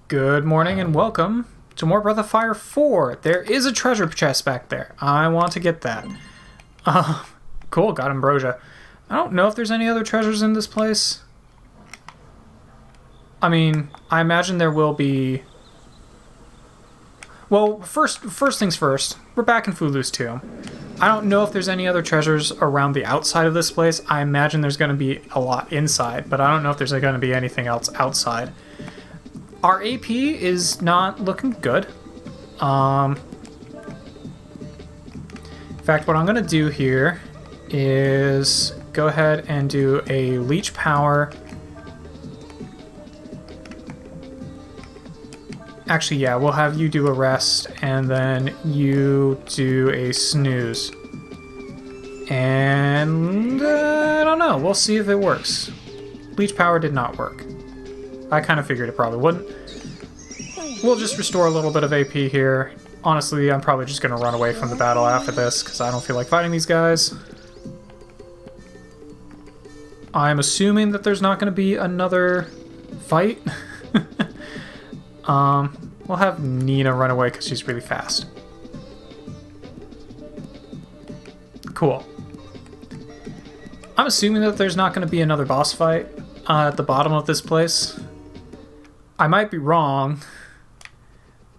Good morning and welcome to more Breath of Fire 4. There is a treasure chest back there. I want to get that. Cool, got ambrosia. I don't know if there's any other treasures in this place. I mean, I imagine there will be... Well, first things first, we're back in Fou-Lu's tomb. I don't know if there's any other treasures around the outside of this place. I imagine there's going to be a lot inside, but I don't know if there's going to be anything else outside. Our AP is not looking good. In fact, what I'm going to do here is go ahead and do a leech power. Actually, yeah, we'll have you do a rest, and then you do a snooze. And I don't know. We'll see if it works. Leech power did not work. I kind of figured it probably wouldn't. We'll just restore a little bit of AP here. Honestly, I'm probably just going to run away from the battle after this, because I don't feel like fighting these guys. I'm assuming that there's not going to be another fight. We'll have Nina run away because she's really fast. Cool. I'm assuming that there's not going to be another boss fight at the bottom of this place. I might be wrong,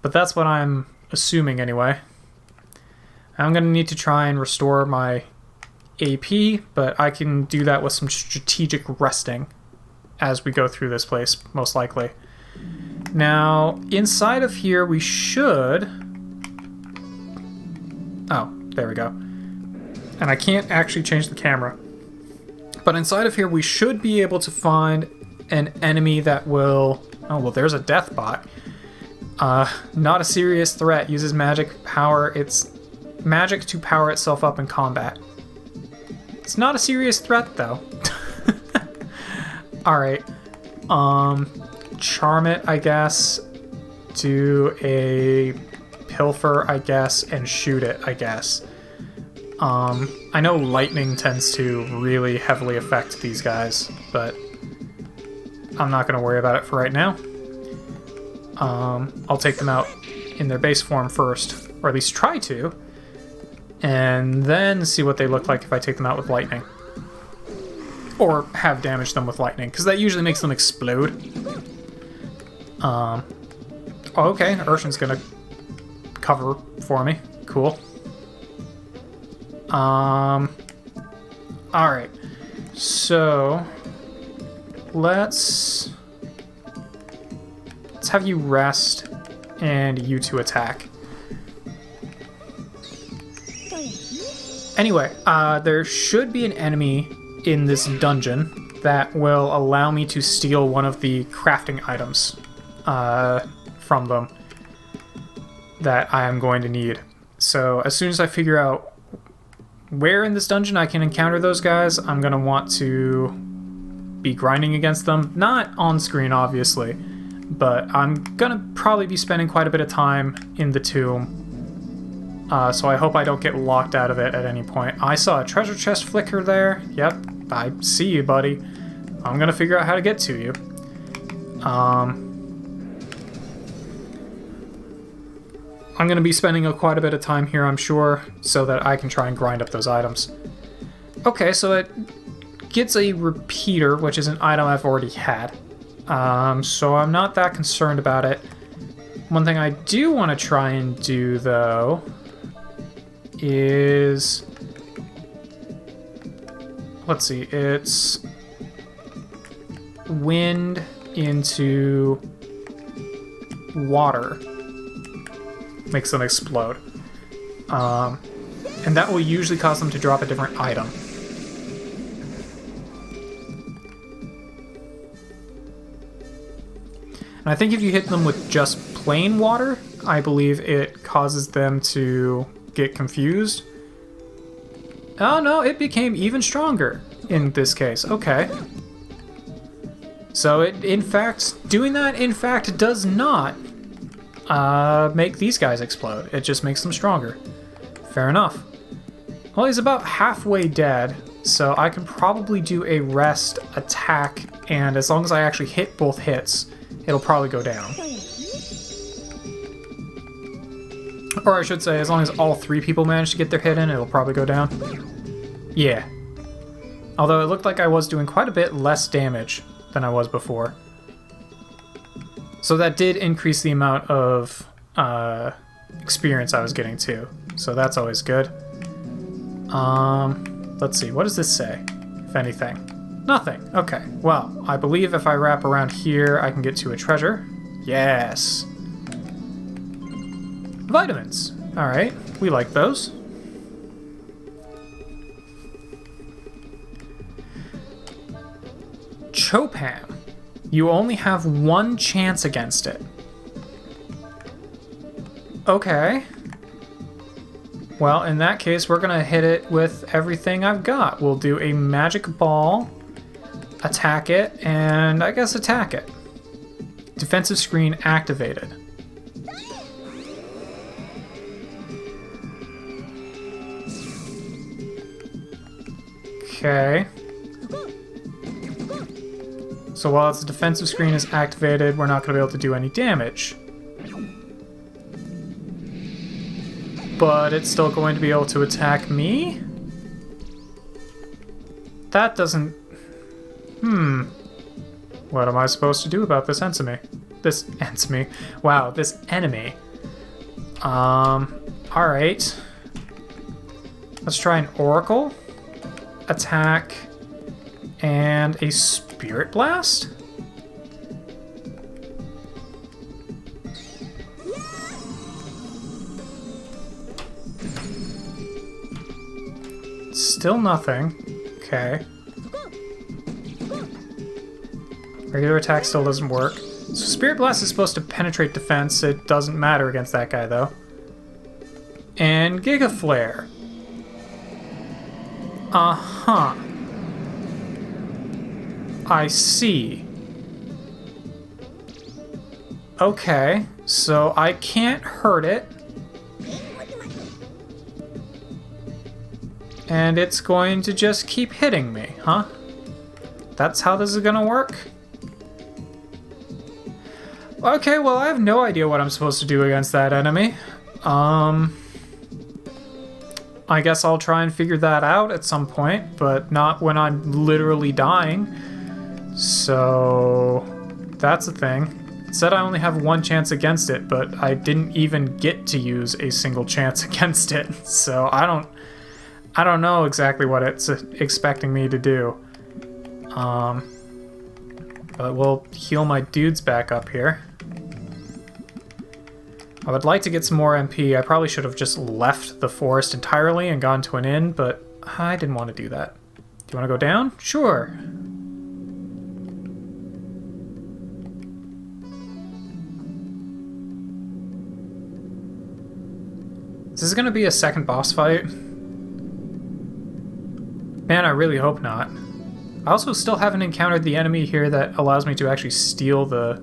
but that's what I'm assuming anyway. I'm going to need to try and restore my AP, but I can do that with some strategic resting as we go through this place, most likely. Now, inside of here we should... Oh, there we go. And I can't actually change the camera. But inside of here we should be able to find an enemy that will... Oh, well, there's a death bot. Not a serious threat. Uses magic power. It's magic to power itself up in combat. It's not a serious threat, though. Alright. Charm it, I guess. Do a pilfer, I guess, and shoot it, I guess. I know lightning tends to really heavily affect these guys, but I'm not going to worry about it for right now. I'll take them out in their base form first, or at least try to, and then see what they look like if I take them out with lightning. Or have damaged them with lightning, because that usually makes them explode. Okay, Urshan's gonna cover for me. Cool. Alright. So... Let's have you rest and you two attack. Anyway, there should be an enemy in this dungeon that will allow me to steal one of the crafting items from them that I am going to need. So as soon as I figure out where in this dungeon I can encounter those guys, I'm going to want to be grinding against them. Not on screen, obviously, but I'm going to probably be spending quite a bit of time in the tomb. So I hope I don't get locked out of it at any point. I saw a treasure chest flicker there. Yep, I see you, buddy. I'm going to figure out how to get to you. I'm going to be spending quite a bit of time here, I'm sure, so that I can try and grind up those items. Okay, so it gets a repeater, which is an item I've already had. So I'm not that concerned about it. One thing I do want to try and do, though, is... Let's see, it's... wind into water. Makes them explode. And that will usually cause them to drop a different item. And I think if you hit them with just plain water, I believe it causes them to get confused. Oh no, it became even stronger in this case. Okay. So it, in fact, doing that, in fact, does not make these guys explode. It just makes them stronger. Fair enough. Well, he's about halfway dead, so I can probably do a rest attack, and as long as I actually hit both hits, it'll probably go down. Or I should say, as long as all 3 people manage to get their hit in, it'll probably go down. Yeah. Although it looked like I was doing quite a bit less damage than I was before. So that did increase the amount of experience I was getting too. So that's always good. Let's see, what does this say, if anything? Nothing. Okay, well, I believe if I wrap around here, I can get to a treasure. Yes. Vitamins. All right, we like those. Chopam. You only have 1 chance against it. Okay. Well, in that case, we're gonna hit it with everything I've got. We'll do a magic ball, attack it, and I guess attack it. Defensive screen activated. Okay. So while its defensive screen is activated, we're not going to be able to do any damage. But it's still going to be able to attack me? That doesn't... What am I supposed to do about this enemy? Wow, this enemy. Alright. Let's try an Oracle. Attack. And a Spirit Blast? Still nothing. Okay. Regular attack still doesn't work. So Spirit Blast is supposed to penetrate defense. It doesn't matter against that guy, though. And Giga Flare. Uh-huh. I see. Okay, so I can't hurt it. And it's going to just keep hitting me, huh? That's how this is gonna work? Okay, well, I have no idea what I'm supposed to do against that enemy. I guess I'll try and figure that out at some point, but not when I'm literally dying. So that's the thing. It said I only have 1 chance against it, but I didn't even get to use a single chance against it. So I don't know exactly what it's expecting me to do. But we'll heal my dudes back up here. I would like to get some more MP. I probably should have just left the forest entirely and gone to an inn, but I didn't want to do that. Do you want to go down? Sure. Is this going to be a second boss fight? Man, I really hope not. I also still haven't encountered the enemy here that allows me to actually steal the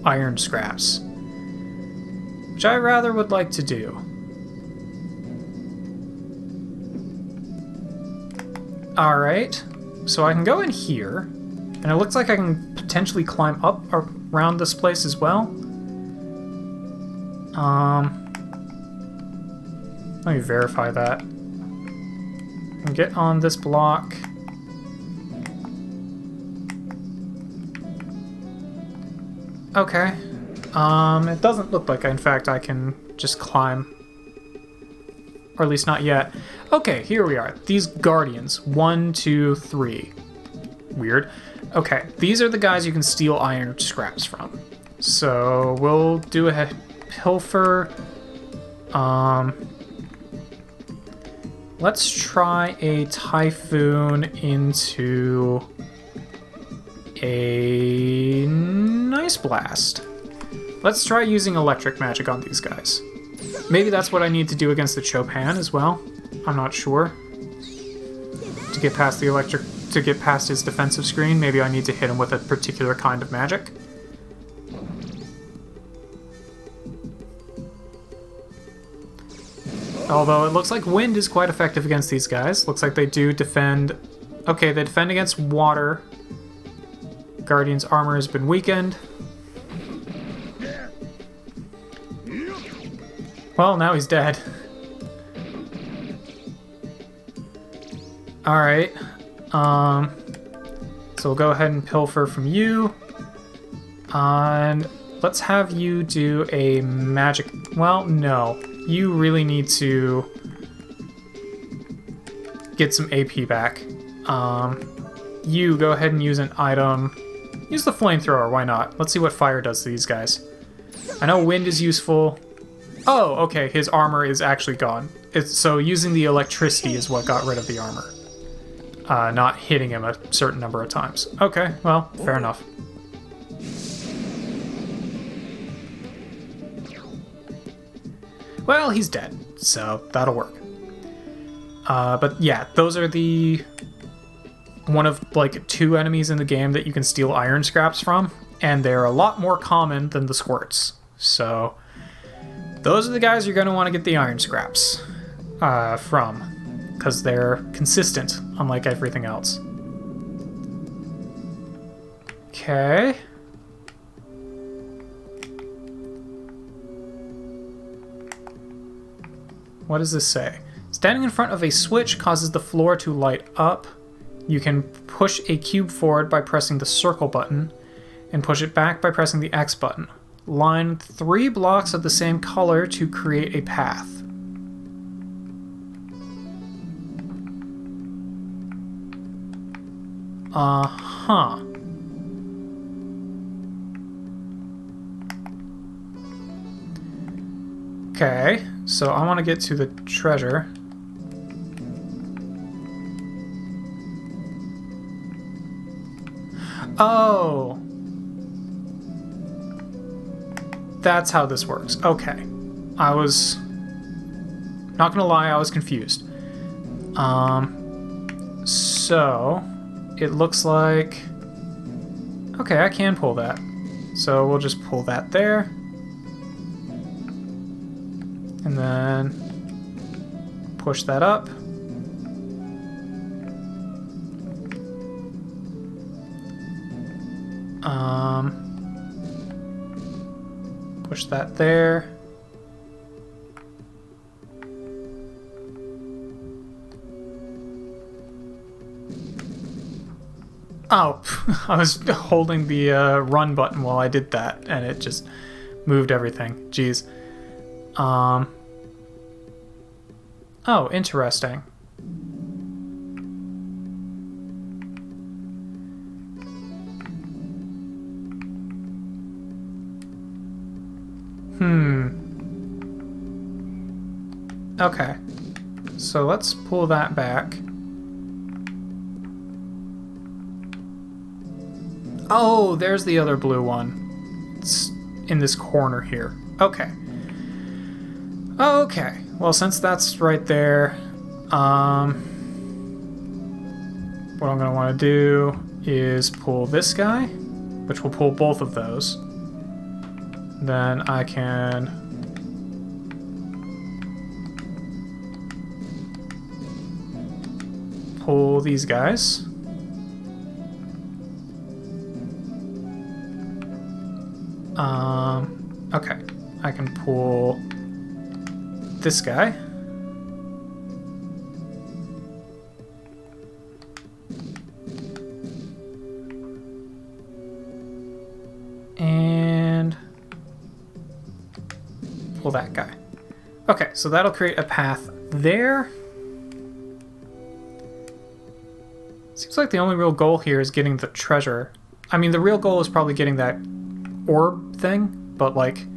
iron scraps, which I rather would like to do. Alright, so I can go in here, and it looks like I can potentially climb up around this place as well. Let me verify that. And get on this block. Okay. It doesn't look like, in fact, I can just climb. Or at least not yet. Okay, here we are. These guardians. 1, 2, 3. Weird. Okay, these are the guys you can steal iron scraps from. So we'll do a pilfer. Let's try a typhoon into a nice blast. Let's try using electric magic on these guys. Maybe that's what I need to do against the Chopin as well. I'm not sure. To get past the electric, to get past his defensive screen, maybe I need to hit him with a particular kind of magic. Although it looks like wind is quite effective against these guys. Looks like they do defend... Okay, they defend against water. Guardian's armor has been weakened. Well, now he's dead. Alright. So we'll go ahead and pilfer from you. And let's have you do a magic... Well, no. You really need to get some AP back. You go ahead and use an item. Use the flamethrower, why not? Let's see what fire does to these guys. I know wind is useful. Oh, okay, his armor is actually gone. So using the electricity is what got rid of the armor. Not hitting him a certain number of times. Okay, well, fair enough. Well, he's dead, so that'll work. But yeah, those are the... one of, like, 2 enemies in the game that you can steal iron scraps from, and they're a lot more common than the squirts. So, those are the guys you're going to want to get the iron scraps from, because they're consistent, unlike everything else. Okay. What does this say? Standing in front of a switch causes the floor to light up. You can push a cube forward by pressing the circle button, and push it back by pressing the X button. Line 3 blocks of the same color to create a path. Uh-huh. Okay, so I want to get to the treasure. Oh! That's how this works. Okay. I was... not gonna lie, I was confused. So... it looks like... okay, I can pull that. So we'll just pull that there. And then... push that up. Push that there. Oh, I was holding the run button while I did that, and it just moved everything. Jeez. Oh, interesting. Okay. So let's pull that back. Oh, there's the other blue one. It's in this corner here. Okay. Okay. Well, since that's right there, what I'm going to want to do is pull this guy, which will pull both of those. Then I can pull these guys. Okay, I can pull this guy. And pull that guy. Okay, so that'll create a path there. Seems like the only real goal here is getting the treasure. I mean, the real goal is probably getting that orb thing, but like,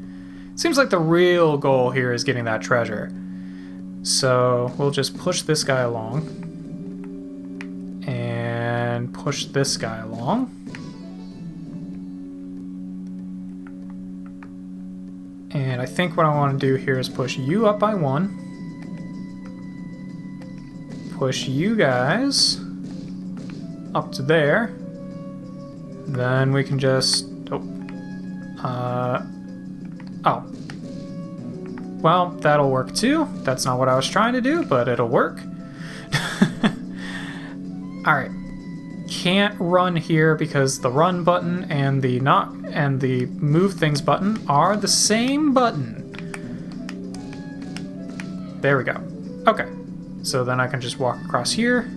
seems like the real goal here is getting that treasure. So we'll just push this guy along and push this guy along. And I think what I want to do here is push you up by 1. Push you guys up to there. Then we can just... oh. Well, that'll work too. That's not what I was trying to do, but it'll work. Alright. Can't run here because the run button and the move things button are the same button. There we go. Okay. So then I can just walk across here.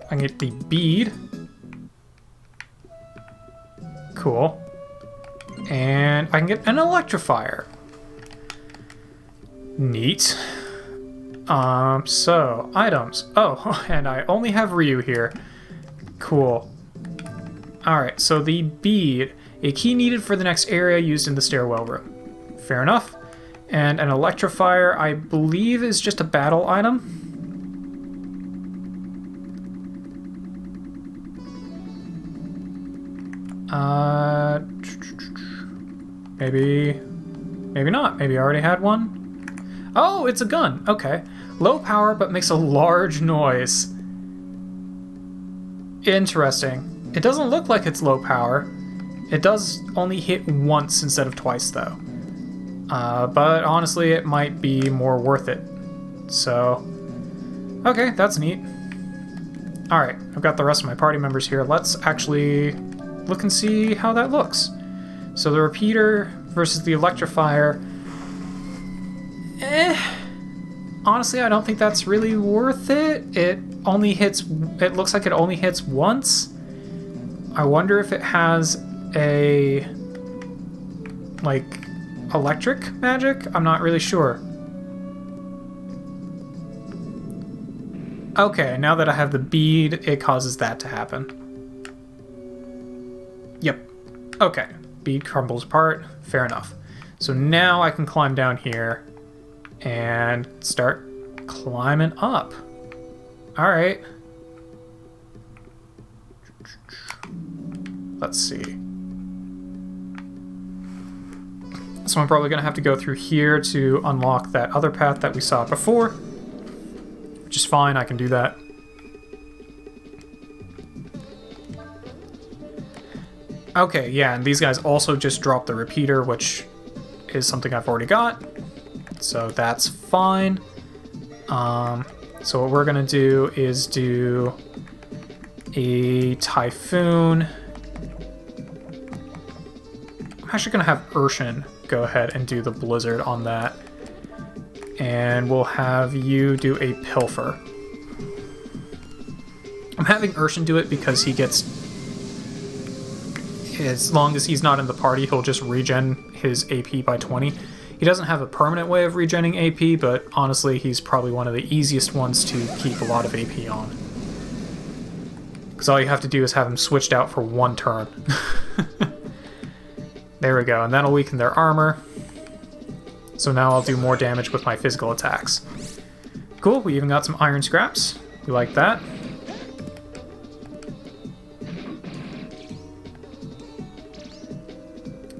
I can get the bead. Cool. And I can get an electrifier. Neat. So, items. Oh, and I only have Ryu here. Cool. Alright, so the bead. A key needed for the next area used in the stairwell room. Fair enough. And an electrifier, I believe, is just a battle item. Maybe not. Maybe I already had one. Oh, it's a gun. Okay. Low power, but makes a large noise. Interesting. It doesn't look like it's low power. It does only hit once instead of twice, though. But honestly, it might be more worth it. So, okay, that's neat. Alright, I've got the rest of my party members here. Let's actually look and see how that looks. So the repeater versus the electrifier. Honestly, I don't think that's really worth it. It looks like it only hits once. I wonder if it has a, like, electric magic? I'm not really sure. Okay, now that I have the bead, it causes that to happen. Yep. Okay. Bead crumbles apart. Fair enough. So now I can climb down here and start climbing up. Alright. Let's see. So I'm probably going to have to go through here to unlock that other path that we saw before. Which is fine, I can do that. Okay, yeah, and these guys also just dropped the repeater, which is something I've already got. So that's fine. So what we're going to do is do a Typhoon. I'm actually going to have Urshan go ahead and do the Blizzard on that. And we'll have you do a Pilfer. I'm having Urshan do it because he gets... As long as he's not in the party, he'll just regen his AP by 20. He doesn't have a permanent way of regenning AP, but honestly, he's probably one of the easiest ones to keep a lot of AP on. Because all you have to do is have him switched out for one turn. There we go, and that'll weaken their armor. So now I'll do more damage with my physical attacks. Cool, we even got some iron scraps. We like that.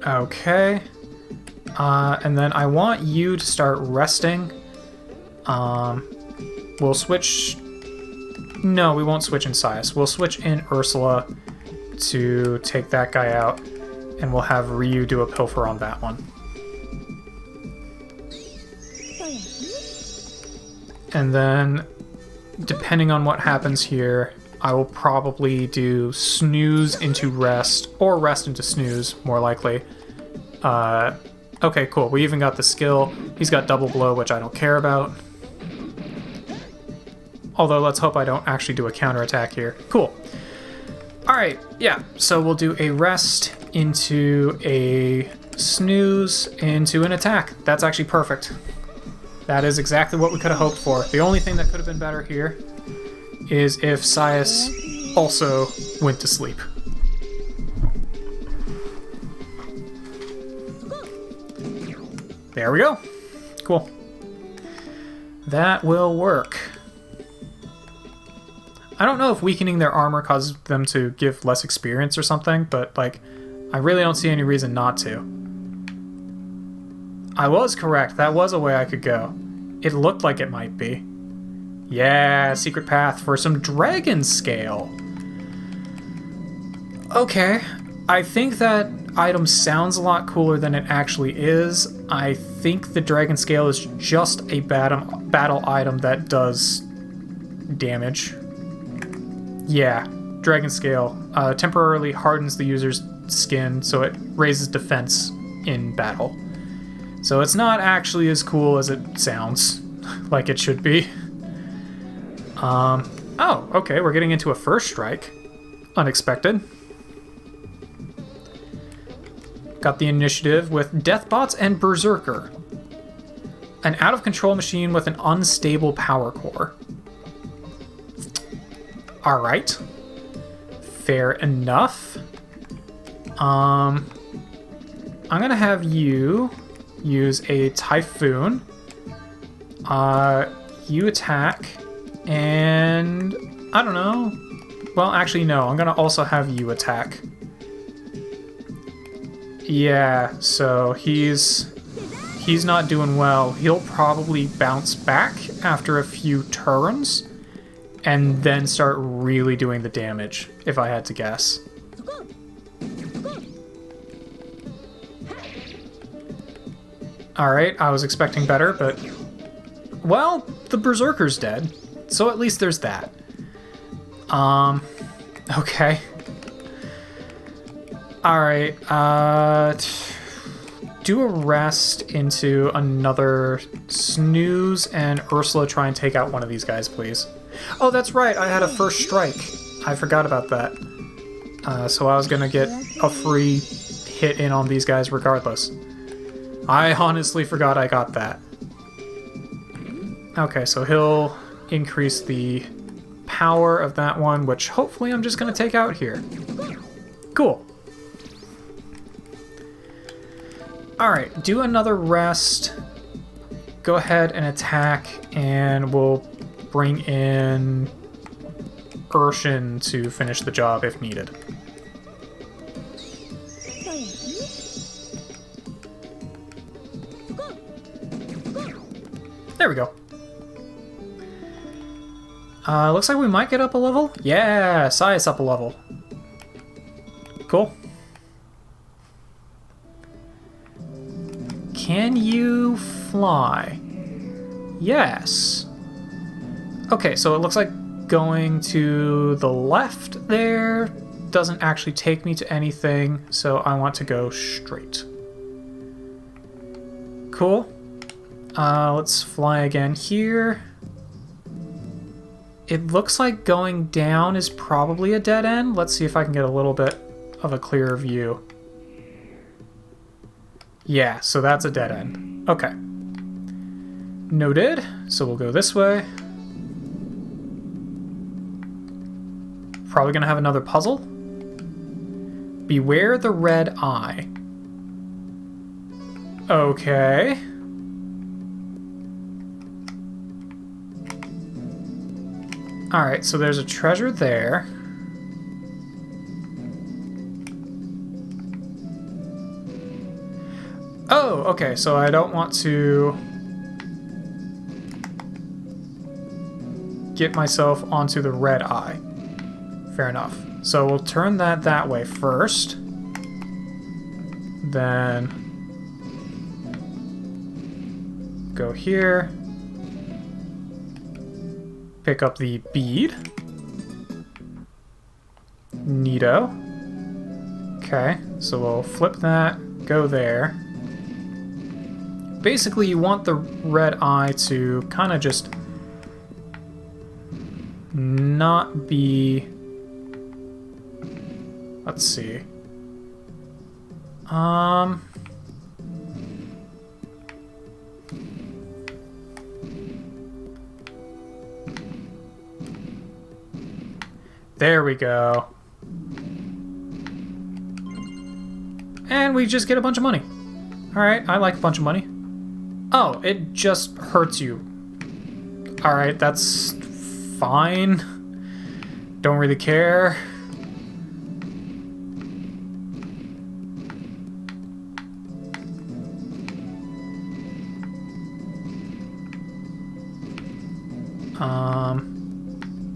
Okay. And then I want you to start resting. We'll switch... No, we won't switch in Sias. We'll switch in Ursula to take that guy out, and we'll have Ryu do a Pilfer on that one. And then, depending on what happens here, I will probably do Snooze into Rest, or Rest into Snooze, more likely. Okay, cool. We even got the skill. He's got Double Blow, which I don't care about. Although, let's hope I don't actually do a counterattack here. Cool. Alright, yeah. So we'll do a Rest into a Snooze into an attack. That's actually perfect. That is exactly what we could have hoped for. The only thing that could have been better here is if Sias also went to sleep. There we go. Cool. That will work. I don't know if weakening their armor causes them to give less experience or something, but, like, I really don't see any reason not to. I was correct. That was a way I could go. It looked like it might be. Yeah, secret path for some dragon scale. Okay. I think that item sounds a lot cooler than it actually is. I think the dragon scale is just a battle item that does damage. Yeah, dragon scale. Temporarily hardens the user's skin, so it raises defense in battle. So it's not actually as cool as it sounds. like it should be. Oh, okay, we're getting into a first strike. Unexpected. Got the initiative with Deathbots and Berserker. An out-of-control machine with an unstable power core. Alright. Fair enough. I'm gonna have you use a Typhoon. You attack, and I don't know. Well, actually, no. I'm gonna also have you attack. Yeah, so he's not doing well. He'll probably bounce back after a few turns, and then start really doing the damage, if I had to guess. Alright, I was expecting better, but... Well, the Berserker's dead, so at least there's that. Okay. Alright, do a rest into another snooze, and Ursula try and take out one of these guys, please. Oh, that's right, I had a first strike. I forgot about that. So I was gonna get a free hit in on these guys regardless. I honestly forgot I got that. Okay, so he'll increase the power of that one, which hopefully I'm just gonna take out here. Cool. Alright, do another rest. Go ahead and attack, and we'll bring in Urshin to finish the job if needed. There we go. Looks like we might get up a level. Yeah, Sai's up a level. Cool. Can you fly? Yes. Okay, so it looks like going to the left there doesn't actually take me to anything, so I want to go straight. Cool. Let's fly again here. It looks like going down is probably a dead end. Let's see if I can get a little bit of a clearer view. Yeah, so that's a dead end. Okay. Noted. So we'll go this way. Probably gonna have another puzzle. Beware the red eye. Okay. Alright, so there's a treasure there. Oh, okay, so I don't want to get myself onto the red eye. Fair enough. So we'll turn that way first. Then go here. Pick up the bead. Neato. Okay, so we'll flip that, go there. Basically, you want the red eye to kind of just not be... Let's see. There we go. And we just get a bunch of money. Alright, I like a bunch of money. Oh, it just hurts you. Alright, that's fine. Don't really care.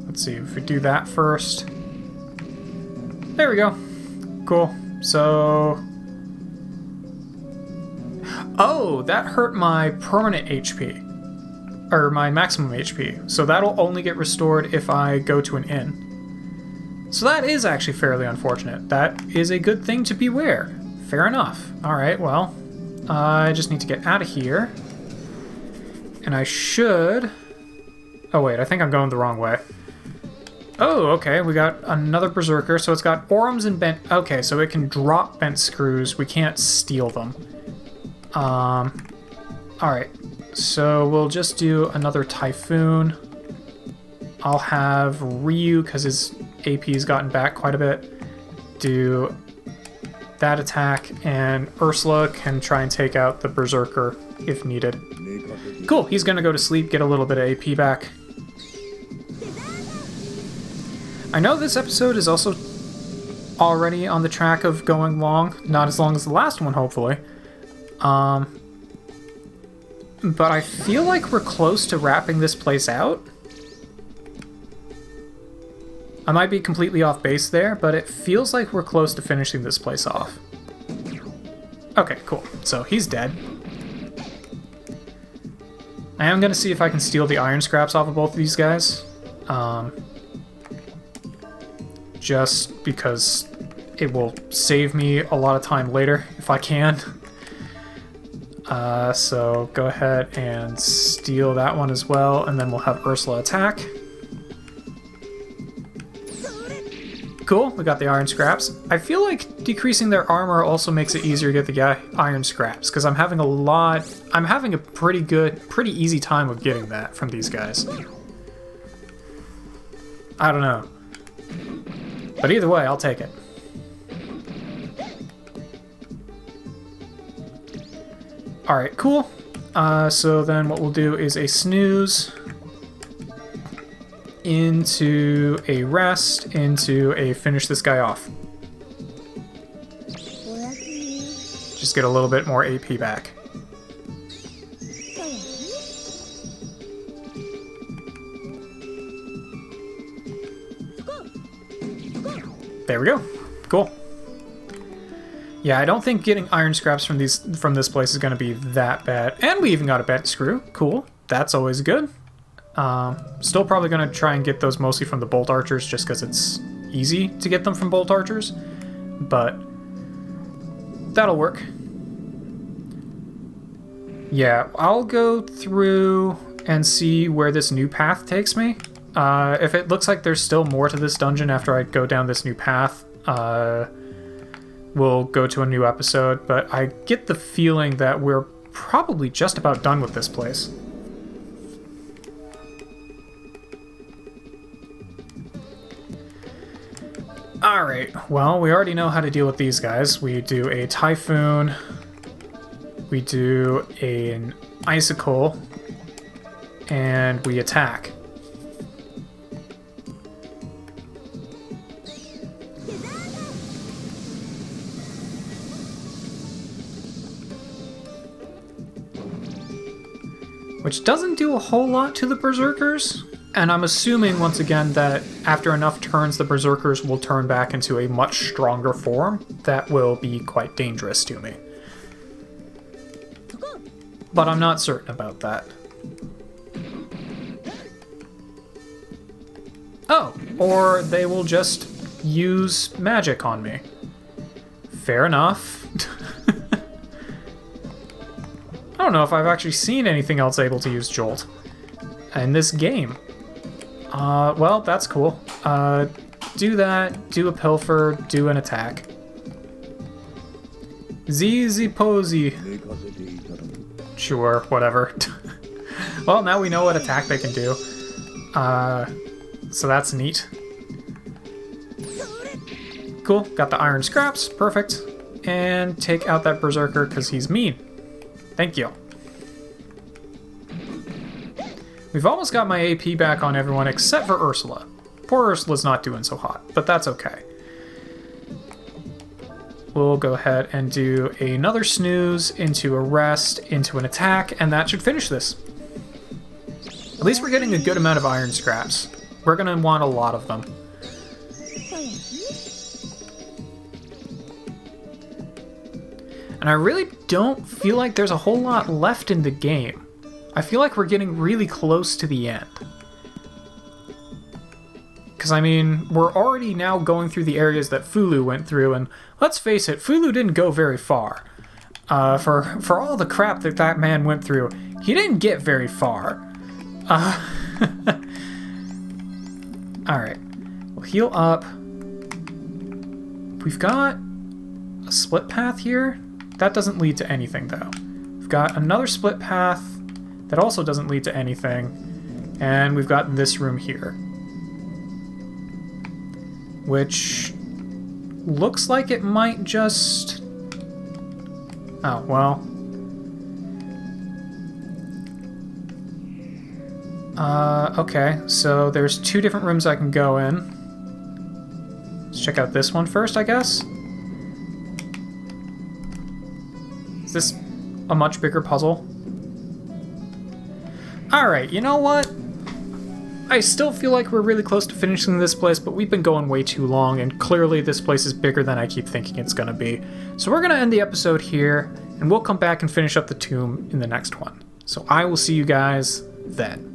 Let's see, if we do that first. There we go. Cool. So... Oh, that hurt my permanent HP. Or my maximum HP. So that'll only get restored if I go to an inn. So that is actually fairly unfortunate. That is a good thing to beware. Fair enough. Alright, well, I just need to get out of here. And I should... Oh wait, I think I'm going the wrong way. Oh, okay, we got another Berserker. So it's got Orums and bent... Okay, so it can drop bent screws. We can't steal them. Alright, so we'll just do another Typhoon. I'll have Ryu, because his AP's gotten back quite a bit, do that attack, and Ursula can try and take out the Berserker if needed. Cool, he's gonna go to sleep, get a little bit of AP back. I know this episode is also already on the track of going long, not as long as the last one, hopefully. But I feel like we're close to wrapping this place out. I might be completely off base there, but it feels like we're close to finishing this place off. Okay, cool. So he's dead. I am going to see if I can steal the iron scraps off of both of these guys. Just because it will save me a lot of time later, if I can. So go ahead and steal that one as well, and then we'll have Ursula attack. Cool, we got the iron scraps. I feel like decreasing their armor also makes it easier to get the iron scraps, because I'm having a pretty easy time with getting that from these guys. I don't know. But either way, I'll take it. Alright, cool. So then what we'll do is a snooze into a rest, into a finish this guy off. Just get a little bit more AP back. There we go. Cool. Yeah, I don't think getting iron scraps from this place is going to be that bad. And we even got a bent screw. Cool. That's always good. Still probably going to try and get those mostly from the bolt archers just because it's easy to get them from bolt archers. But that'll work. Yeah, I'll go through and see where this new path takes me. If it looks like there's still more to this dungeon after I go down this new path, we'll go to a new episode, but I get the feeling that we're probably just about done with this place. Alright, well, we already know how to deal with these guys. We do a Typhoon, we do an Icicle, and we attack. Which doesn't do a whole lot to the Berserkers, and I'm assuming once again that after enough turns the Berserkers will turn back into a much stronger form that will be quite dangerous to me. But I'm not certain about that. Oh, or they will just use magic on me. Fair enough. I don't know if I've actually seen anything else able to use Jolt in this game. Well, that's cool. Do that, do a Pilfer, do an attack. Zeezy posy. Sure, whatever. Well, now we know what attack they can do. So that's neat. Cool, got the iron scraps, perfect. And take out that Berserker because he's mean. Thank you. We've almost got my AP back on everyone except for Ursula. Poor Ursula's not doing so hot, but that's okay. We'll go ahead and do another snooze into a rest, into an attack, and that should finish this. At least we're getting a good amount of iron scraps. We're going to want a lot of them. And I really don't feel like there's a whole lot left in the game. I feel like we're getting really close to the end. Because, I mean, we're already now going through the areas that Fou-Lu went through, and let's face it, Fou-Lu didn't go very far. For all the crap that that man went through, he didn't get very far. Alright. We'll heal up. We've got a split path here. That doesn't lead to anything, though. We've got another split path that also doesn't lead to anything. And we've got this room here, which looks like it might just... Oh, well. Okay, so there's 2 different rooms I can go in. Let's check out this one first, I guess. Is this a much bigger puzzle? Alright, you know what? I still feel like we're really close to finishing this place, but we've been going way too long, and clearly this place is bigger than I keep thinking it's gonna be. So we're gonna end the episode here, and we'll come back and finish up the tomb in the next one. So I will see you guys then.